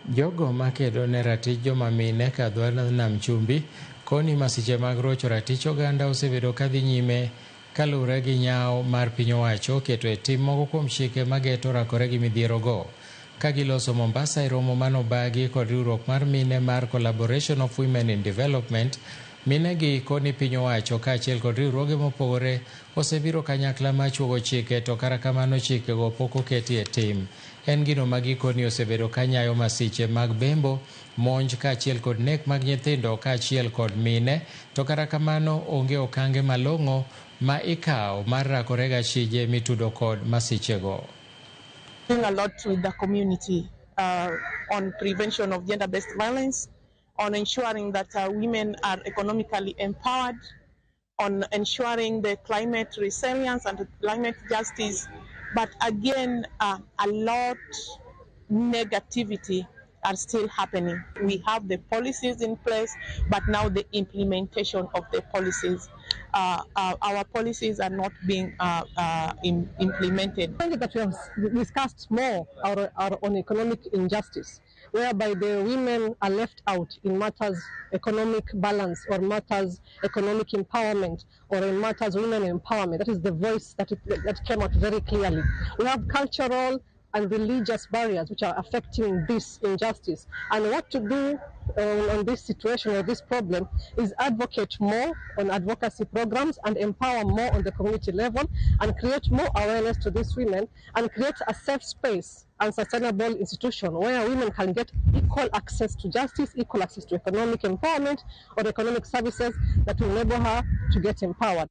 Jogo makedo ne ratich joma mine kadho nam chumbi koni masiche mag rocho ratich oganda osebedo kadhi nyime kaluwore gi nyaw mar piny owacho keto e tim moko kuom chike mageto rakore gi midhierogo. Ka giloso Mombasa e romo manobagi kod riwruok mar mine mar Collaboration of Women in Development, mine gi koni piny owacho kaachiel kod riwruoge mopogore osebiro kanyakla machuogo chike, to kara kamano chikego pok oketi e tim. En gino ma gikoni osebedo kanyayo masiche mag bembo, monj kaachiel kod nek mag nyithindo kaachiel kod mine, to kara kamano onge okange malong'o ma ikawo mar rakore gachije mitudo kod masichego. Doing a lot with the community on prevention of gender-based violence, on ensuring that women are economically empowered, on ensuring the climate resilience and climate justice. But again, a lot negativity are still happening. We have the policies in place, but now the implementation of the policies. Our policies are not being implemented. I think that we have discussed more on economic injustice, whereby the women are left out in matters economic balance or matters economic empowerment or in matters women empowerment. That is the voice that came out very clearly. We have cultural and religious barriers which are affecting this injustice. And what to do on this situation or this problem is advocate more on advocacy programs and empower more on the community level and create more awareness to these women and create a safe space and sustainable institution where women can get equal access to justice, equal access to economic empowerment or economic services that will enable her to get empowered.